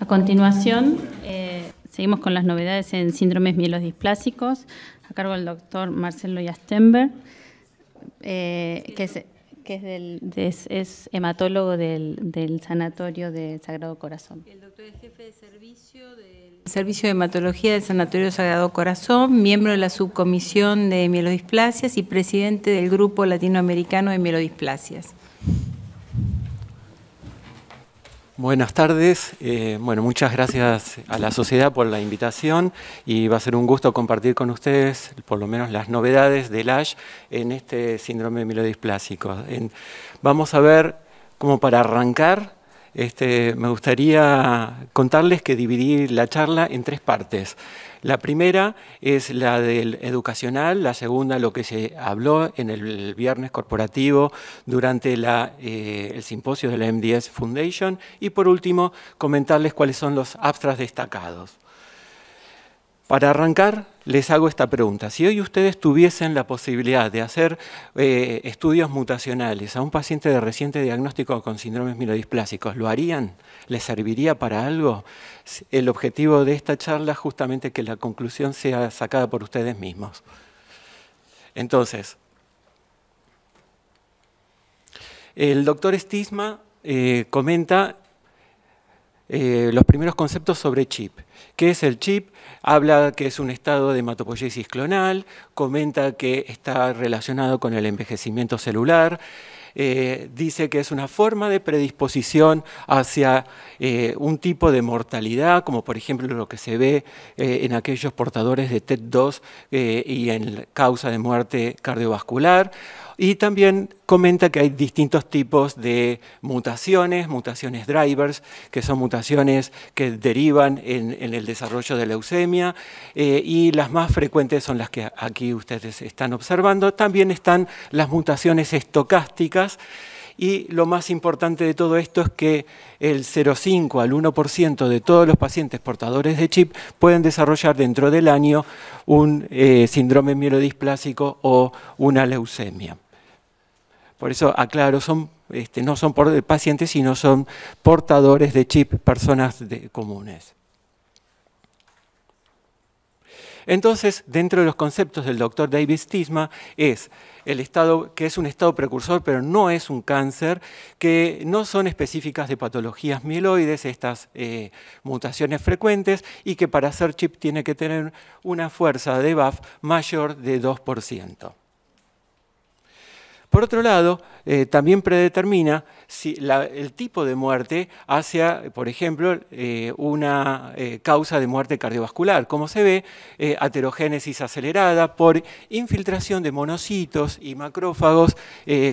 continuación, seguimos con las novedades en síndromes mielodisplásicos, a cargo del doctor Marcelo Jastenberg, que es hematólogo del Sanatorio del Sagrado Corazón. El doctor es jefe de servicio del Servicio de Hematología del Sanatorio Sagrado Corazón, miembro de la subcomisión de mielodisplasias y presidente del Grupo Latinoamericano de Mielodisplasias. Buenas tardes. Muchas gracias a la sociedad por la invitación y va a ser un gusto compartir con ustedes por lo menos las novedades del ASH en este síndrome mielodisplásico. Vamos a ver, como para arrancar, me gustaría contarles que dividí la charla en tres partes. La primera es la del educacional, la segunda lo que se habló en el viernes corporativo durante el simposio de la MDS Foundation y por último comentarles cuáles son los abstracts destacados. Para arrancar, les hago esta pregunta. Si hoy ustedes tuviesen la posibilidad de hacer estudios mutacionales a un paciente de reciente diagnóstico con síndromes mielodisplásicos, ¿lo harían? ¿Les serviría para algo? El objetivo de esta charla es justamente que la conclusión sea sacada por ustedes mismos. Entonces, el doctor Stiesma comenta los primeros conceptos sobre CHIP. ¿Qué es el CHIP? Habla que es un estado de hematopoiesis clonal, comenta que está relacionado con el envejecimiento celular, dice que es una forma de predisposición hacia un tipo de mortalidad, como por ejemplo lo que se ve en aquellos portadores de TET2 y en causa de muerte cardiovascular. Y también comenta que hay distintos tipos de mutaciones drivers, que son mutaciones que derivan en el desarrollo de leucemia, y las más frecuentes son las que aquí ustedes están observando. También están las mutaciones estocásticas, y lo más importante de todo esto es que el 0,5 al 1% de todos los pacientes portadores de CHIP pueden desarrollar dentro del año un síndrome mielodisplásico o una leucemia. Por eso aclaro, no son pacientes, sino son portadores de CHIP, personas comunes. Entonces, dentro de los conceptos del doctor David Stiesma, es el estado, que es un estado precursor, pero no es un cáncer, que no son específicas de patologías mieloides, estas mutaciones frecuentes, y que para hacer CHIP tiene que tener una fuerza de BAF mayor de 2%. Por otro lado, también predetermina si el tipo de muerte hacia, por ejemplo, una causa de muerte cardiovascular. Como se ve, aterogénesis acelerada por infiltración de monocitos y macrófagos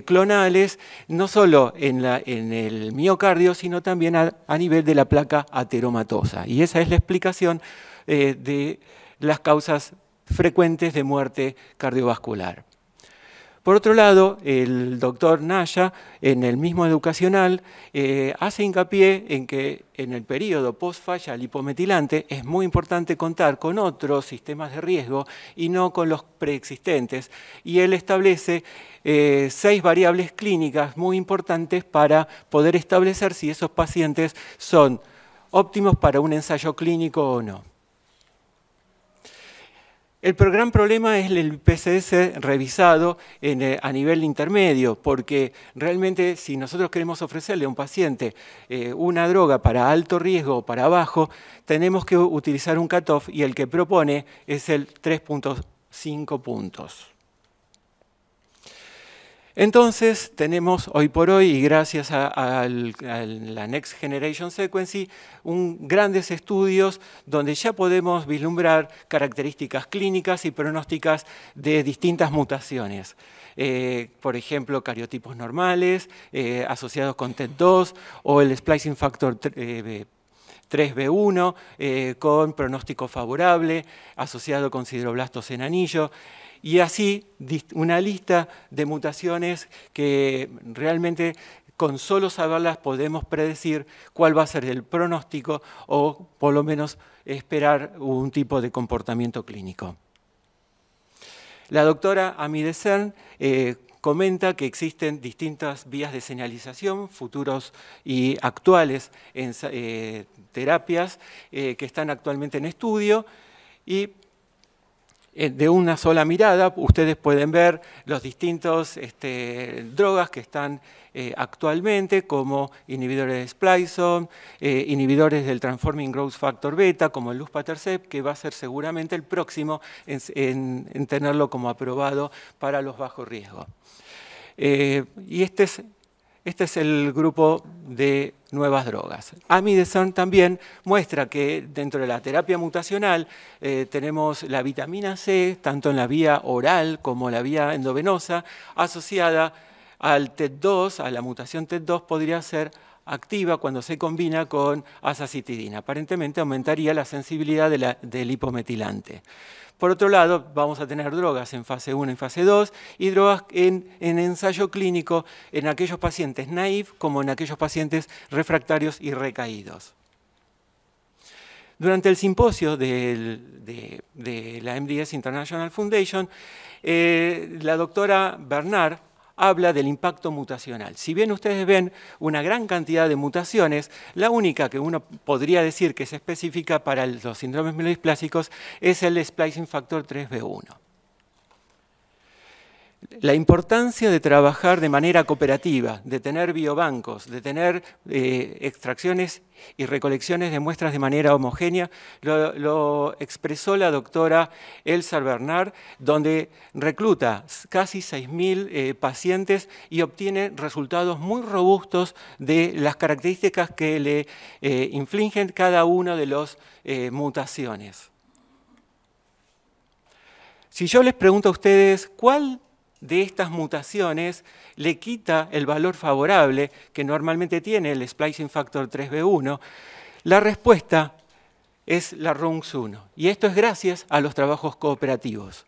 clonales, no solo en el miocardio, sino también a nivel de la placa ateromatosa. Y esa es la explicación de las causas frecuentes de muerte cardiovascular. Por otro lado, el doctor Naya, en el mismo educacional, hace hincapié en que en el periodo post-falla lipometilante es muy importante contar con otros sistemas de riesgo y no con los preexistentes. Y él establece 6 variables clínicas muy importantes para poder establecer si esos pacientes son óptimos para un ensayo clínico o no. El gran problema es el PCS revisado a nivel intermedio, porque realmente si nosotros queremos ofrecerle a un paciente una droga para alto riesgo o para bajo, tenemos que utilizar un cutoff y el que propone es el 3.5 puntos. Entonces tenemos hoy por hoy, y gracias a la Next Generation Sequencing, grandes estudios donde ya podemos vislumbrar características clínicas y pronósticas de distintas mutaciones. Por ejemplo, cariotipos normales asociados con TET2 o el splicing factor 3B1 con pronóstico favorable asociado con sideroblastos en anillo. Y así una lista de mutaciones que realmente con solo saberlas podemos predecir cuál va a ser el pronóstico o por lo menos esperar un tipo de comportamiento clínico. La doctora Ami Decern comenta que existen distintas vías de señalización, futuros y actuales en terapias que están actualmente en estudio, y de una sola mirada ustedes pueden ver los distintos drogas que están actualmente, como inhibidores de splicing, inhibidores del Transforming Growth Factor Beta, como el luspatercept, que va a ser seguramente el próximo en tenerlo como aprobado para los bajos riesgos. Y este es el grupo de nuevas drogas. Amidezone también muestra que dentro de la terapia mutacional tenemos la vitamina C, tanto en la vía oral como la vía endovenosa, asociada al TET2, a la mutación TET2, podría ser activa cuando se combina con azacitidina. Aparentemente aumentaría la sensibilidad del hipometilante. Por otro lado, vamos a tener drogas en fase 1 y fase 2 y drogas en ensayo clínico en aquellos pacientes naïve como en aquellos pacientes refractarios y recaídos. Durante el simposio de la MDS International Foundation, la doctora Bernard habla del impacto mutacional. Si bien ustedes ven una gran cantidad de mutaciones, la única que uno podría decir que es específica para los síndromes mielodisplásicos es el splicing factor 3B1. La importancia de trabajar de manera cooperativa, de tener biobancos, de tener extracciones y recolecciones de muestras de manera homogénea, lo expresó la doctora Elsa Bernard, donde recluta casi 6.000 pacientes y obtiene resultados muy robustos de las características que le infligen cada una de las mutaciones. Si yo les pregunto a ustedes, ¿cuál de estas mutaciones le quita el valor favorable que normalmente tiene el splicing factor 3B1? La respuesta es la RUNX1, y esto es gracias a los trabajos cooperativos.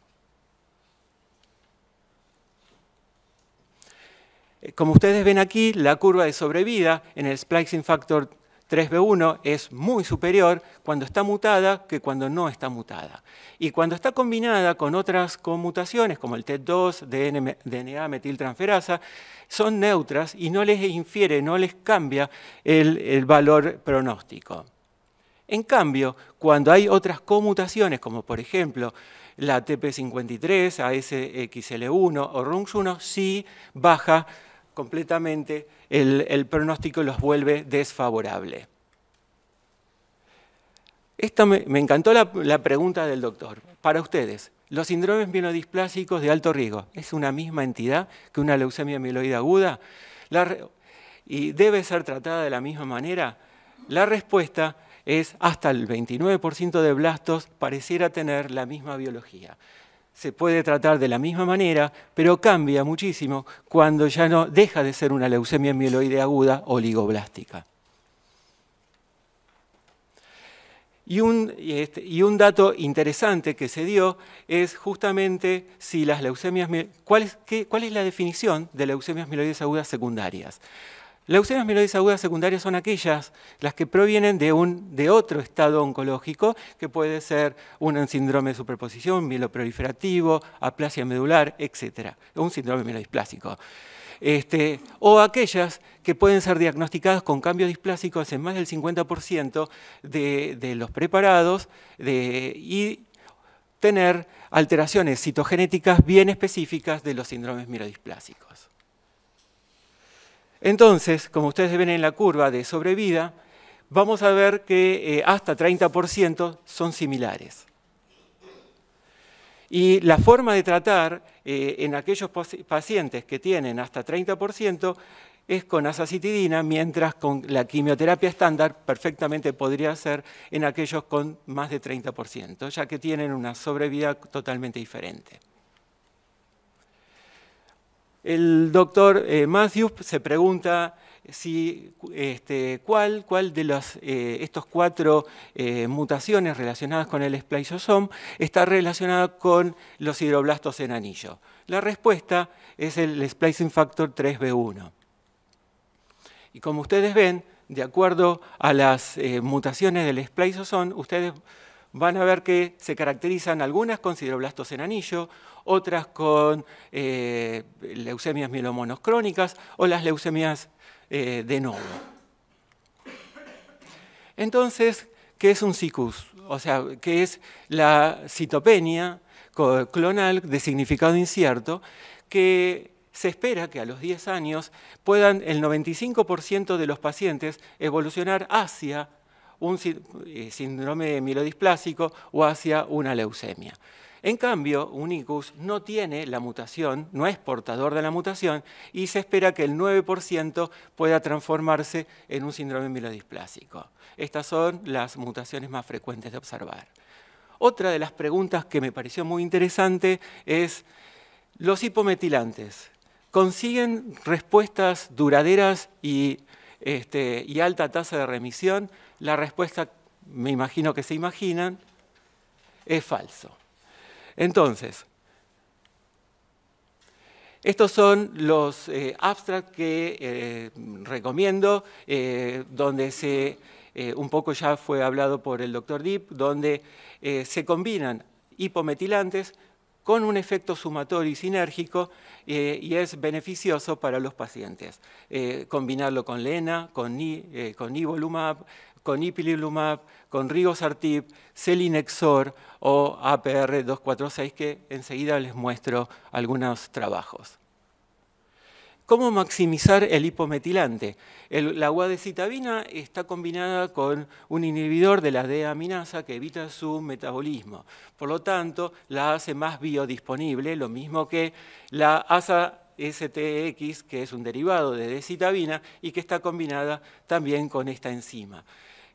Como ustedes ven aquí, la curva de sobrevida en el splicing factor 3B1 es muy superior cuando está mutada que cuando no está mutada. Y cuando está combinada con otras conmutaciones, como el TET2, DNA metiltransferasa, son neutras y no les infiere, no les cambia el valor pronóstico. En cambio, cuando hay otras conmutaciones, como por ejemplo la TP53, ASXL1 o RUNX1, sí baja completamente el pronóstico y los vuelve desfavorable. Me encantó la pregunta del doctor. Para ustedes, ¿los síndromes mielodisplásicos de alto riesgo es una misma entidad que una leucemia mieloide aguda? ¿Y debe ser tratada de la misma manera? La respuesta es hasta el 29% de blastos pareciera tener la misma biología. Se puede tratar de la misma manera, pero cambia muchísimo cuando ya no deja de ser una leucemia mieloide aguda oligoblástica. Y un dato interesante que se dio es justamente si las leucemias, ¿cuál es la definición de leucemias mieloides agudas secundarias? Leucemias mieloides agudas secundarias son aquellas las que provienen de otro estado oncológico, que puede ser un síndrome de superposición, mieloproliferativo, aplasia medular, etc. Un síndrome mielodisplásico. O aquellas que pueden ser diagnosticadas con cambios displásicos en más del 50% de los preparados y tener alteraciones citogenéticas bien específicas de los síndromes mielodisplásicos. Entonces, como ustedes ven en la curva de sobrevida, vamos a ver que hasta 30% son similares. Y la forma de tratar en aquellos pacientes que tienen hasta 30% es con azacitidina, mientras con la quimioterapia estándar perfectamente podría ser en aquellos con más de 30%, ya que tienen una sobrevida totalmente diferente. El doctor Matthews se pregunta si cuál de estos 4 mutaciones relacionadas con el spliceosome está relacionada con los sideroblastos en anillo. La respuesta es el splicing factor 3B1. Y como ustedes ven, de acuerdo a las mutaciones del spliceosome, ustedes van a ver que se caracterizan algunas con sideroblastos en anillo, otras con leucemias mielomonos crónicas o las leucemias de novo. Entonces, ¿qué es un SICUS? O sea, ¿qué es la citopenia clonal de significado incierto? Que se espera que a los 10 años puedan el 95% de los pacientes evolucionar hacia un síndrome mielodisplásico o hacia una leucemia. En cambio, un ICUS no tiene la mutación, no es portador de la mutación y se espera que el 9% pueda transformarse en un síndrome mielodisplásico. Estas son las mutaciones más frecuentes de observar. Otra de las preguntas que me pareció muy interesante es: ¿los hipometilantes consiguen respuestas duraderas y alta tasa de remisión? La respuesta, me imagino que se imaginan, es falso. Entonces, estos son los abstracts que recomiendo, donde un poco ya fue hablado por el doctor Deep, donde se combinan hipometilantes con un efecto sumatorio y sinérgico y es beneficioso para los pacientes. Combinarlo con LENA, con nivolumab, con ipilimumab, con ribosartib, selinexor o APR 246, que enseguida les muestro algunos trabajos. ¿Cómo maximizar el hipometilante? La guadecitabina está combinada con un inhibidor de la D-aminasa que evita su metabolismo. Por lo tanto, la hace más biodisponible, lo mismo que la ASA-STX, que es un derivado de D-citabina y que está combinada también con esta enzima.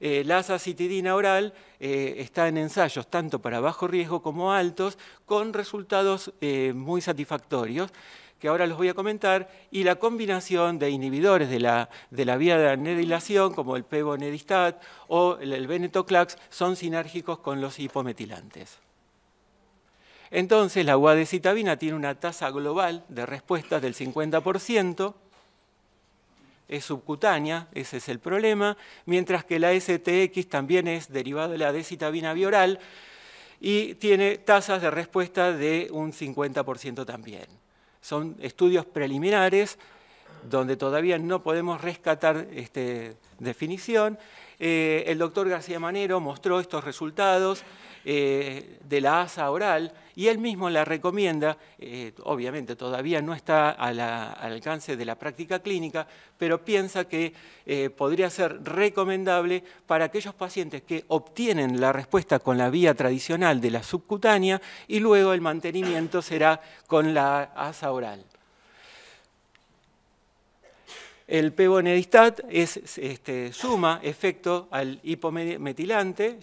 La azacitidina oral está en ensayos tanto para bajo riesgo como altos, con resultados muy satisfactorios, que ahora los voy a comentar, y la combinación de inhibidores de la vía de anedilación, como el pevonedistat o el venetoclax, son sinérgicos con los hipometilantes. Entonces, la guadecitabina tiene una tasa global de respuestas del 50%, es subcutánea, ese es el problema, mientras que la STX también es derivada de la decitabina bioral y tiene tasas de respuesta de un 50% también. Son estudios preliminares donde todavía no podemos rescatar definición. El doctor García Manero mostró estos resultados de la ASA oral y él mismo la recomienda, obviamente todavía no está al alcance de la práctica clínica, pero piensa que podría ser recomendable para aquellos pacientes que obtienen la respuesta con la vía tradicional de la subcutánea y luego el mantenimiento será con la ASA oral. El pevonedistat suma efecto al hipometilante.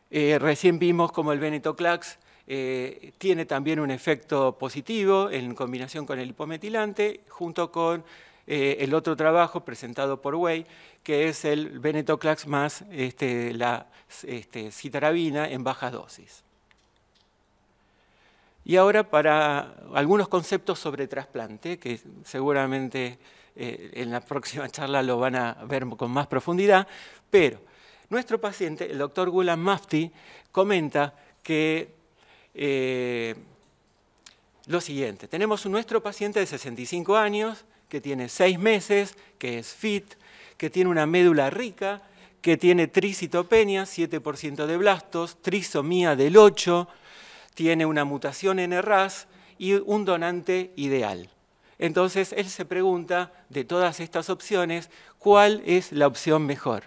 Recién vimos como el venetoclax tiene también un efecto positivo en combinación con el hipometilante, junto con el otro trabajo presentado por Wei, que es el venetoclax más la citarabina en baja dosis. Y ahora para algunos conceptos sobre trasplante, que seguramente en la próxima charla lo van a ver con más profundidad, pero nuestro paciente, el doctor Ghulam Mafti, comenta que lo siguiente: tenemos nuestro paciente de 65 años, que tiene 6 meses, que es fit, que tiene una médula rica, que tiene tricitopenia, 7% de blastos, trisomía del 8%, tiene una mutación en RAS y un donante ideal. Entonces, él se pregunta, de todas estas opciones, ¿cuál es la opción mejor?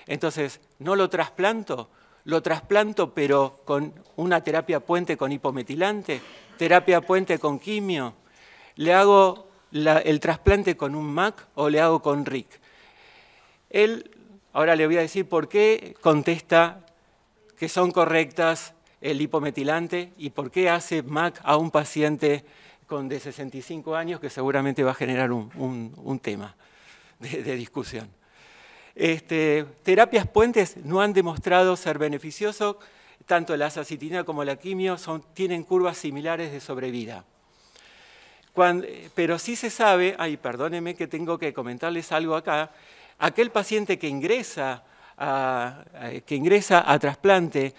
Entonces, ¿no lo trasplanto? Lo trasplanto, pero con una terapia puente con hipometilante, terapia puente con quimio. ¿Le hago el trasplante con un MAC o le hago con RIC? Él, ahora le voy a decir por qué contesta que son correctas el hipometilante y por qué hace MAC a un paciente de 65 años, que seguramente va a generar un tema de discusión. Terapias puentes no han demostrado ser beneficiosos, tanto la azacitidina como la quimio tienen curvas similares de sobrevida. Pero sí se sabe, perdónenme que tengo que comentarles algo acá, aquel paciente que ingresa que ingresa a trasplante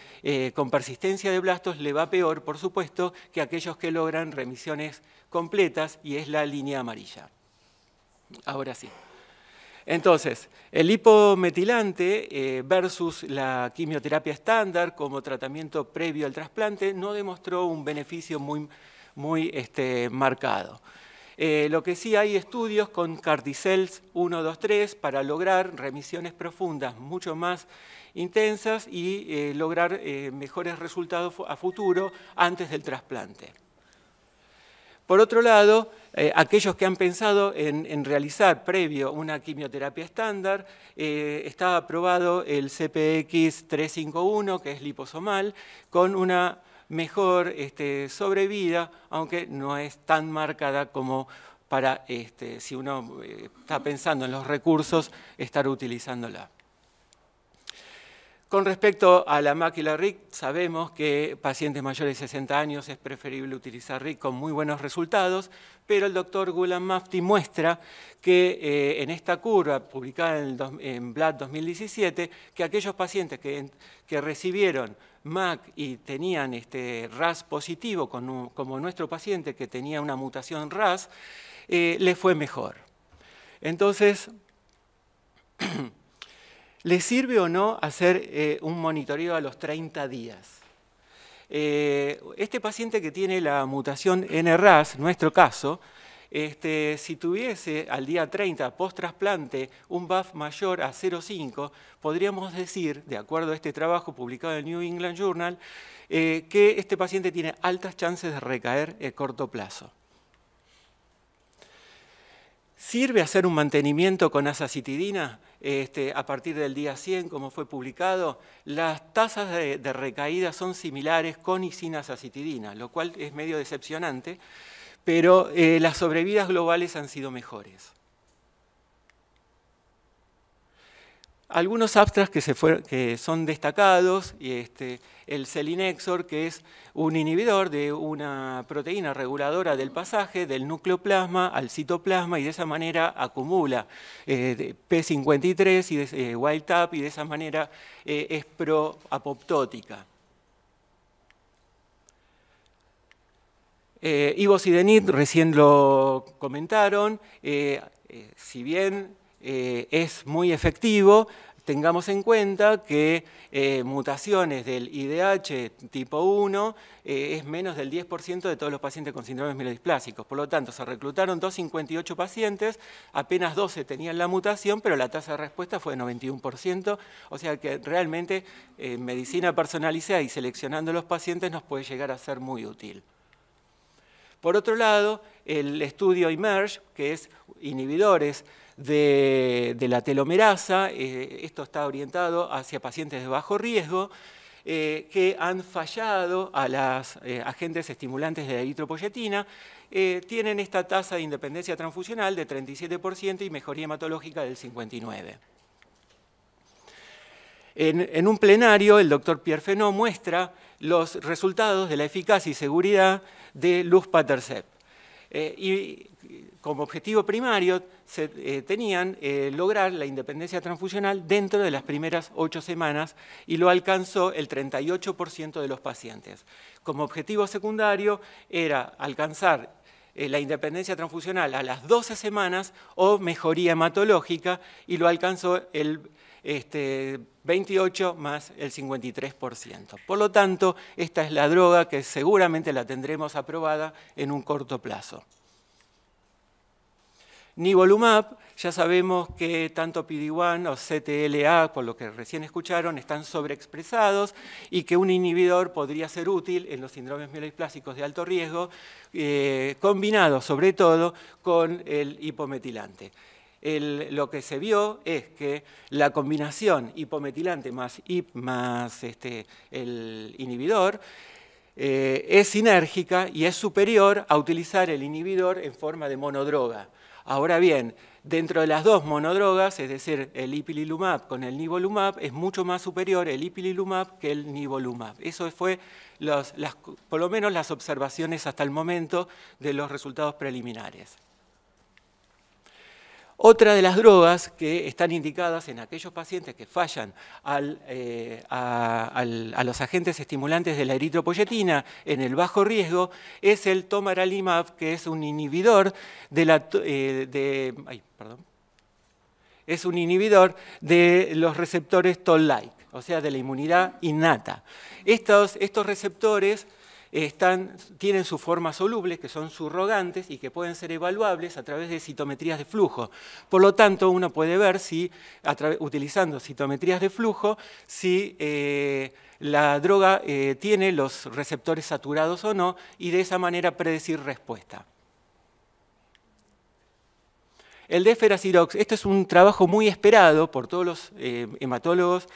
con persistencia de blastos le va peor, por supuesto, que aquellos que logran remisiones completas, y es la línea amarilla. Ahora sí. Entonces, el hipometilante versus la quimioterapia estándar como tratamiento previo al trasplante no demostró un beneficio muy marcado. Lo que sí hay estudios con CAR-T-cells 1, 2, 3 para lograr remisiones profundas mucho más intensas y lograr mejores resultados a futuro antes del trasplante. Por otro lado, aquellos que han pensado en realizar previo una quimioterapia estándar, está aprobado el CPX 351, que es liposomal, con una mejor sobrevida, aunque no es tan marcada como para, si uno está pensando en los recursos, estar utilizándola. Con respecto a la máquila RIC, sabemos que pacientes mayores de 60 años es preferible utilizar RIC con muy buenos resultados, pero el doctor Ghulam Mufti muestra que en esta curva publicada en Blood 2017, que aquellos pacientes que recibieron MAC y tenían RAS positivo, como nuestro paciente que tenía una mutación RAS, le fue mejor. Entonces, ¿le sirve o no hacer un monitoreo a los 30 días? Este paciente que tiene la mutación NRAS, nuestro caso, si tuviese al día 30 post-trasplante un BAF mayor a 0,5, podríamos decir, de acuerdo a este trabajo publicado en el New England Journal, que este paciente tiene altas chances de recaer a corto plazo. ¿Sirve hacer un mantenimiento con azacitidina a partir del día 100, como fue publicado? Las tasas de recaída son similares con y sin azacitidina, lo cual es medio decepcionante, pero las sobrevidas globales han sido mejores. Algunos abstracts que son destacados, el selinexor, que es un inhibidor de una proteína reguladora del pasaje del nucleoplasma al citoplasma y de esa manera acumula P53 y wild type y de esa manera es proapoptótica. Ivosidenib, recién lo comentaron, si bien es muy efectivo, tengamos en cuenta que mutaciones del IDH tipo 1 es menos del 10% de todos los pacientes con síndromes mielodisplásicos. Por lo tanto, se reclutaron 258 pacientes, apenas 12 tenían la mutación, pero la tasa de respuesta fue de 91%, o sea que realmente medicina personalizada y seleccionando los pacientes nos puede llegar a ser muy útil. Por otro lado, el estudio EMERGE, que es inhibidores de la telomerasa, esto está orientado hacia pacientes de bajo riesgo, que han fallado a los agentes estimulantes de la eritropoyetina, tienen esta tasa de independencia transfusional de 37% y mejoría hematológica del 59%. En un plenario, el doctor Pierre Fenot muestra los resultados de la eficacia y seguridad de luspatercept. Y como objetivo primario tenían lograr la independencia transfusional dentro de las primeras 8 semanas y lo alcanzó el 38% de los pacientes. Como objetivo secundario era alcanzar la independencia transfusional a las 12 semanas o mejoría hematológica y lo alcanzó el 28 más el 53%. Por lo tanto, esta es la droga que seguramente la tendremos aprobada en un corto plazo. Nivolumab, ya sabemos que tanto PD-1 o CTLA, por lo que recién escucharon, están sobreexpresados y que un inhibidor podría ser útil en los síndromes mielodisplásicos de alto riesgo, combinado sobre todo con el hipometilante. Lo que se vio es que la combinación hipometilante más el inhibidor es sinérgica y es superior a utilizar el inhibidor en forma de monodroga. Ahora bien, dentro de las dos monodrogas, es decir, el ipilimumab con el nivolumab, es mucho más superior el ipilimumab que el nivolumab. Eso fue por lo menos las observaciones hasta el momento de los resultados preliminares. Otra de las drogas que están indicadas en aquellos pacientes que fallan a los agentes estimulantes de la eritropoyetina en el bajo riesgo es el tomaralimab, que es un inhibidor es un inhibidor de los receptores Toll-like, o sea, de la inmunidad innata. Estos receptores tienen su forma soluble, que son subrogantes y que pueden ser evaluables a través de citometrías de flujo. Por lo tanto, uno puede ver si, utilizando citometrías de flujo, si la droga tiene los receptores saturados o no, y de esa manera predecir respuesta. El Deferasirox, este es un trabajo muy esperado por todos los hematólogos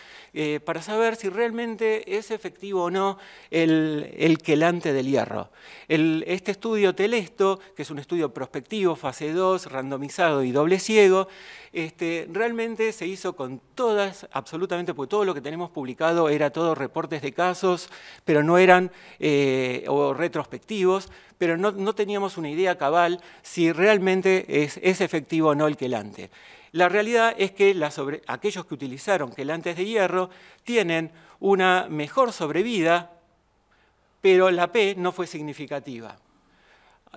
para saber si realmente es efectivo o no el quelante del hierro. Este estudio Telesto, que es un estudio prospectivo, fase 2, randomizado y doble ciego, realmente se hizo con todas, absolutamente, porque todo lo que tenemos publicado era todo reportes de casos, pero no eran o retrospectivos, pero no teníamos una idea cabal si realmente es efectivo o no el quelante. La realidad es que aquellos que utilizaron quelantes de hierro tienen una mejor sobrevida, pero la P no fue significativa.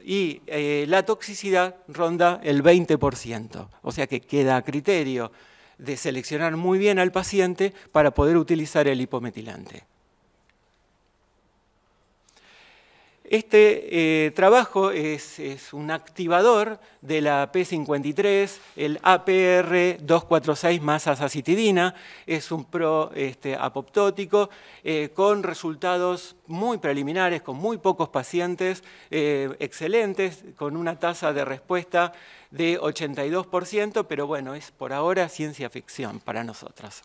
Y la toxicidad ronda el 20%, o sea que queda a criterio de seleccionar muy bien al paciente para poder utilizar el hipometilante. Este trabajo es un activador de la P53, el APR246 más azacitidina, es un apoptótico con resultados muy preliminares, con muy pocos pacientes, excelentes, con una tasa de respuesta de 82%, pero bueno, es por ahora ciencia ficción para nosotros.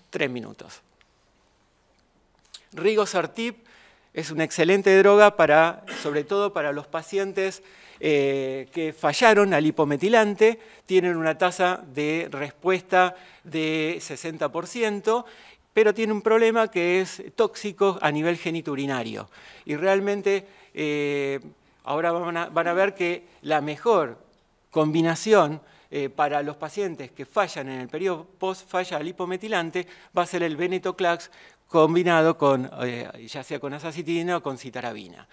3 minutos. Rigosertib es una excelente droga sobre todo para los pacientes que fallaron al hipometilante, tienen una tasa de respuesta de 60%, pero tiene un problema que es tóxico a nivel genitourinario. Y realmente ahora van a ver que la mejor combinación para los pacientes que fallan en el periodo post-falla al hipometilante va a ser el venetoclax combinado con, ya sea con azacitidina o con citarabina.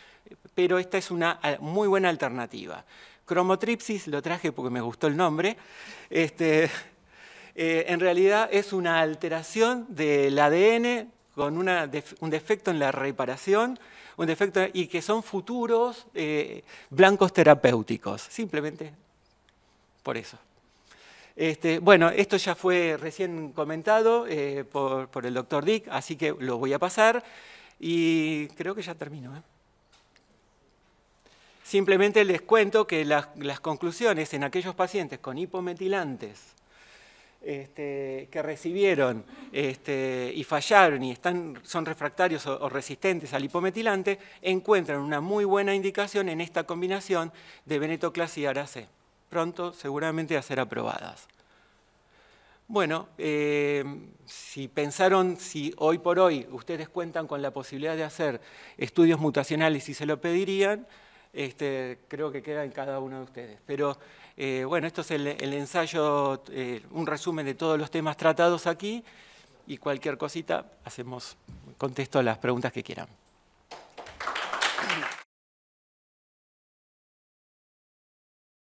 Pero esta es una muy buena alternativa. Cromotripsis, lo traje porque me gustó el nombre, en realidad es una alteración del ADN con un defecto en la reparación, y que son futuros blancos terapéuticos, simplemente por eso. Bueno, esto ya fue recién comentado por el doctor Dick, así que lo voy a pasar y creo que ya termino. Simplemente les cuento que las conclusiones en aquellos pacientes con hipometilantes que recibieron y fallaron y son refractarios o resistentes al hipometilante, encuentran una muy buena indicación en esta combinación de venetoclax y ARA-C. Pronto seguramente a ser aprobadas. Bueno, si hoy por hoy ustedes cuentan con la posibilidad de hacer estudios mutacionales y se lo pedirían, creo que queda en cada uno de ustedes. Pero bueno, esto es el ensayo, un resumen de todos los temas tratados aquí y cualquier cosita contesto a las preguntas que quieran.